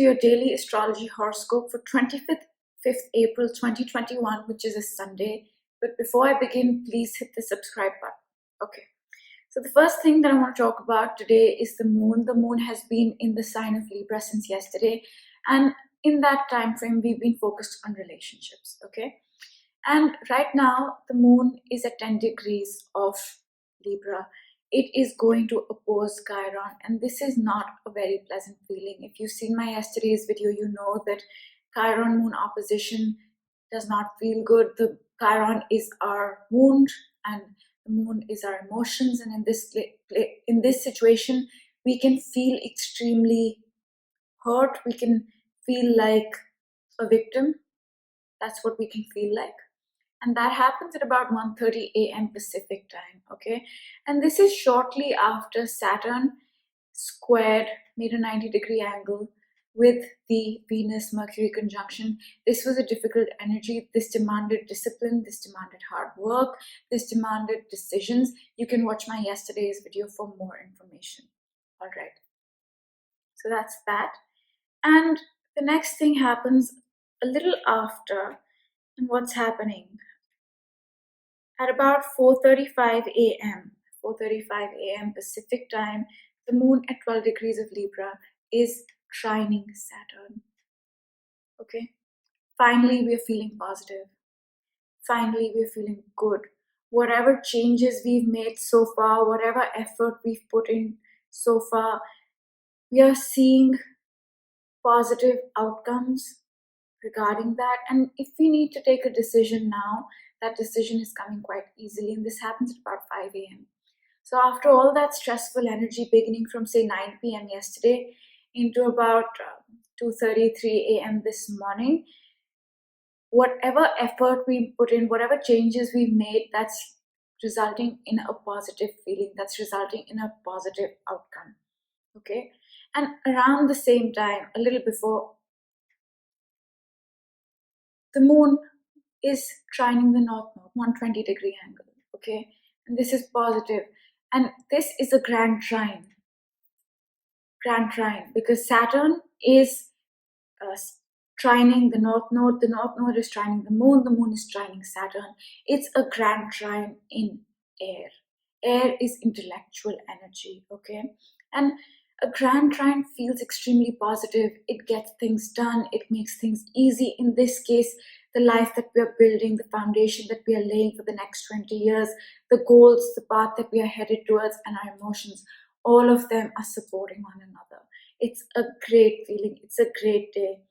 to your daily astrology horoscope for 25th April 2021, which is a Sunday. But before I begin, please hit the subscribe button. Okay. So the first thing that I want to talk about today is the moon. The moon has been in the sign of Libra since yesterday. And in that time frame, we've been focused on relationships. Okay. And right now, the moon is at 10 degrees of Libra. It is going to oppose Chiron, and this is not a very pleasant feeling. If you've seen my yesterday's video, you know that Chiron moon opposition does not feel good. The Chiron is our wound, and the moon is our emotions. And in this situation, we can feel extremely hurt. We can feel like a victim. That's what we can feel like. And that happens at about 1:30 a.m. Pacific time, okay? And this is shortly after Saturn made a 90-degree angle with the Venus-Mercury conjunction. This was a difficult energy. This demanded discipline. This demanded hard work. This demanded decisions. You can watch my yesterday's video for more information. All right. So that's that. And the next thing happens a little after. And what's happening? At about 4:35 a.m. Pacific time, the moon at 12 degrees of Libra is trining Saturn. Okay? Finally, we're feeling positive. Finally, we're feeling good. Whatever changes we've made so far, whatever effort we've put in so far, we are seeing positive outcomes regarding that. And if we need to take a decision now, that decision is coming quite easily, and this happens at about 5 a.m. So after all that stressful energy beginning from say 9 p.m. yesterday into about 2:33 a.m. this morning, whatever effort we put in, whatever changes we made, that's resulting in a positive feeling, that's resulting in a positive outcome. Okay? And around the same time, a little before, the moon is trining the north node, 120-degree angle, okay? And this is positive. And this is a grand trine, because Saturn is trining the north node is trining the moon is trining Saturn. It's a grand trine in air. Air is intellectual energy, okay? And a grand trine feels extremely positive. It gets things done. It makes things easy. In this case, the life that we are building, the foundation that we are laying for the next 20 years, the goals, the path that we are headed towards, and our emotions, all of them are supporting one another. It's a great feeling. It's a great day.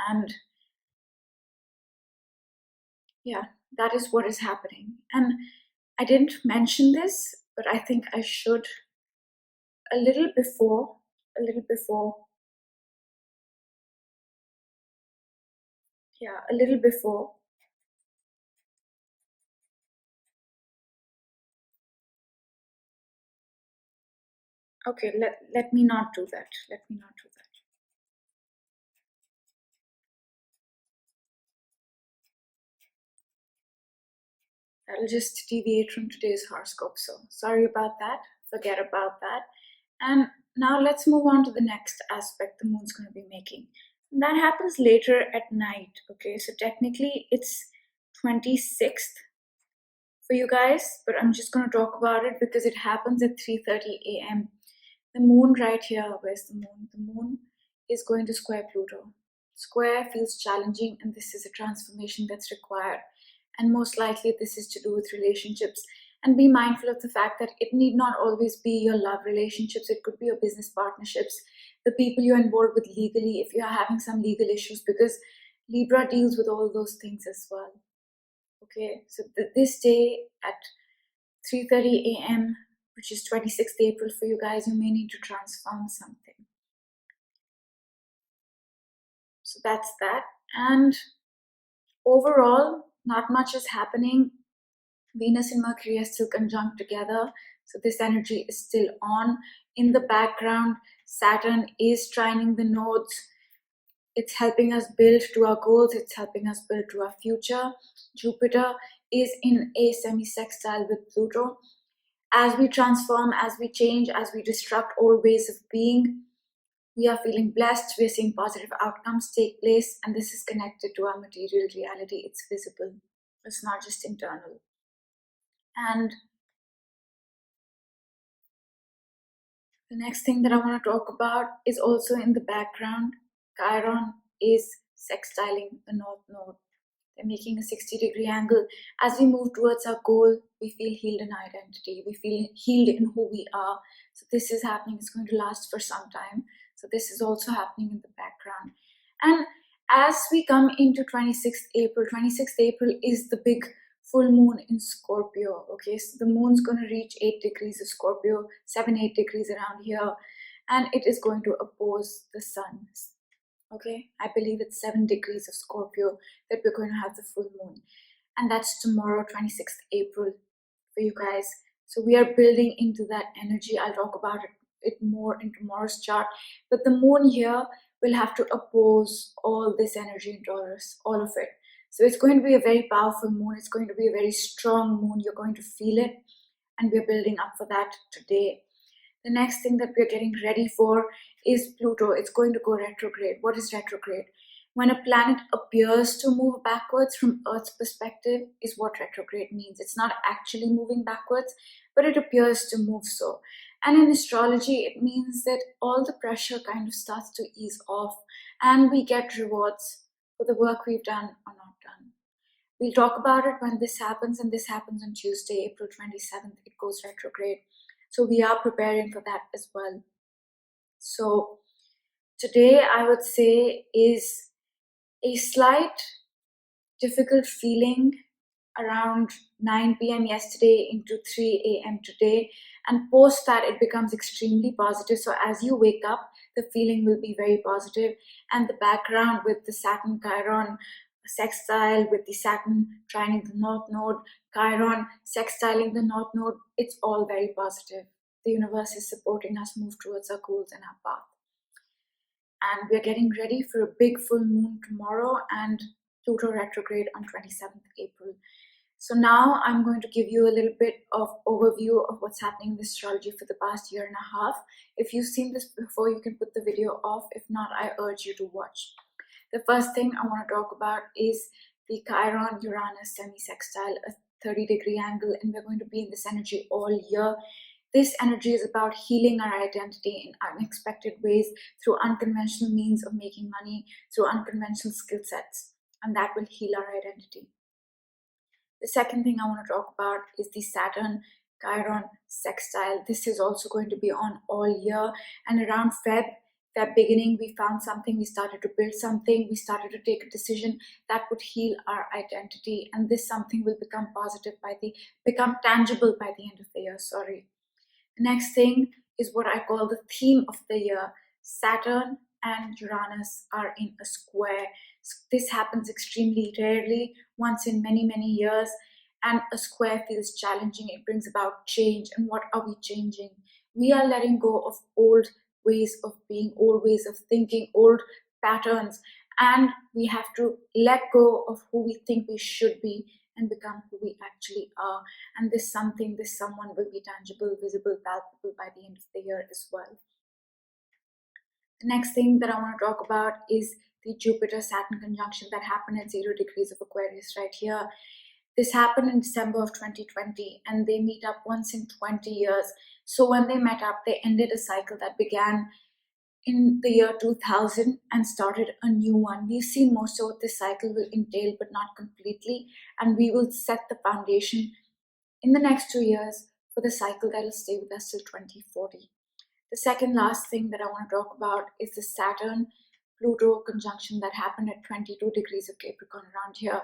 And yeah, that is what is happening. And I didn't mention this, but I think I should. A little before, okay, let me not do that. That'll just deviate from today's horoscope. So sorry about that. Forget about that. And now let's move on to the next aspect the moon's going to be making. And that happens later at night. Okay, so technically it's 26th for you guys, but I'm just going to talk about it because it happens at 3:30 a.m. The moon right here, where's the moon? The moon is going to square Pluto. Square feels challenging, and this is a transformation that's required. And most likely this is to do with relationships. And be mindful of the fact that it need not always be your love relationships. It could be your business partnerships, the people you're involved with legally, if you're having some legal issues, because Libra deals with all those things as well. Okay, so this day at 3:30 a.m., which is 26th April for you guys, you may need to transform something. So that's that. And overall, not much is happening. Venus and Mercury are still conjunct together, so this energy is still on. In the background, Saturn is trining the nodes. It's helping us build to our goals. It's helping us build to our future. Jupiter is in a semi-sextile with Pluto. As we transform, as we change, as we destruct old ways of being, We are feeling blessed, we are seeing positive outcomes take place, and this is connected to our material reality. It's visible, it's not just internal. And the next thing that I want to talk about is also in the background. Chiron is sextiling the North Node. They're making a 60-degree angle. As we move towards our goal, we feel healed in identity. We feel healed in who we are. So this is happening. It's going to last for some time. So this is also happening in the background. And as we come into 26th April is the big full moon in Scorpio. Okay, so the moon's going to reach 8 degrees of Scorpio, 7-8 degrees around here, and it is going to oppose the sun. Okay, I believe it's 7 degrees of Scorpio that we're going to have the full moon, and that's tomorrow, 26th April, for you guys. So we are building into that energy. I'll talk about it more in tomorrow's chart, but the moon here will have to oppose all this energy in Taurus, all of it. So it's going to be a very powerful moon. It's going to be a very strong moon. You're going to feel it, and we're building up for that today. The next thing that we're getting ready for is Pluto. It's going to go retrograde. What is retrograde? When a planet appears to move backwards from Earth's perspective is what retrograde means. It's not actually moving backwards, but it appears to move so. And in astrology, it means that all the pressure kind of starts to ease off and we get rewards for the work we've done or not done. We'll talk about it when this happens, and this happens on Tuesday, April 27th. It goes retrograde. So we are preparing for that as well. So today I would say is a slight difficult feeling around 9 p.m. yesterday into 3 a.m. today, and post that it becomes extremely positive. So as you wake up, the feeling will be very positive, and the background with the Saturn Chiron sextile, with the Saturn trining the North Node, Chiron sextiling the North Node, it's all very positive. The universe is supporting us move towards our goals and our path. And we're getting ready for a big full moon tomorrow and Pluto retrograde on 27th April. So now I'm going to give you a little bit of overview of what's happening in astrology for the past year and a half. If you've seen this before, you can put the video off. If not, I urge you to watch. The first thing I want to talk about is the Chiron-Uranus semi-sextile, a 30-degree angle, and we're going to be in this energy all year. This energy is about healing our identity in unexpected ways through unconventional means of making money, through unconventional skill sets, and that will heal our identity. The second thing I want to talk about is the Saturn Chiron sextile. This is also going to be on all year, and around Feb beginning, we found something, we started to build something, we started to take a decision that would heal our identity, and this something will become become tangible by the end of the year. The next thing is what I call the theme of the year. Saturn and Uranus are in a square. This happens extremely rarely, once in many, many years, and a square feels challenging. It brings about change. And what are we changing? We are letting go of old ways of being, old ways of thinking, old patterns, and we have to let go of who we think we should be and become who we actually are. And this someone will be tangible, visible, palpable by the end of the year as well. The next thing that I want to talk about is the Jupiter-Saturn conjunction that happened at 0 degrees of Aquarius right here. This happened in December of 2020, and they meet up once in 20 years. So when they met up, they ended a cycle that began in the year 2000 and started a new one. We've seen most of what this cycle will entail, but not completely. And we will set the foundation in the next 2 years for the cycle that will stay with us till 2040. The second last thing that I want to talk about is the Saturn-Pluto conjunction that happened at 22 degrees of Capricorn around here.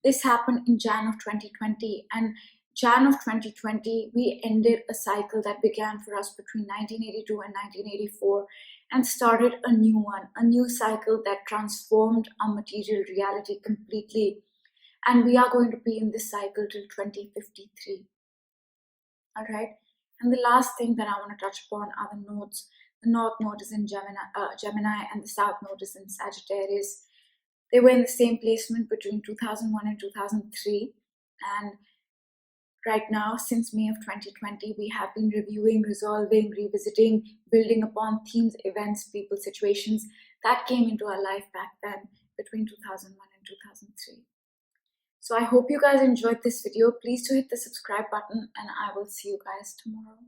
This happened in Jan of 2020, and Jan of 2020, we ended a cycle that began for us between 1982 and 1984 and started a new one, a new cycle that transformed our material reality completely. And we are going to be in this cycle till 2053. All right. And the last thing that I want to touch upon are the nodes. The North Node is in Gemini, and the South Node is in Sagittarius. They were in the same placement between 2001 and 2003. And right now, since May of 2020, we have been reviewing, resolving, revisiting, building upon themes, events, people, situations that came into our life back then between 2001 and 2003. So I hope you guys enjoyed this video. Please do hit the subscribe button and I will see you guys tomorrow.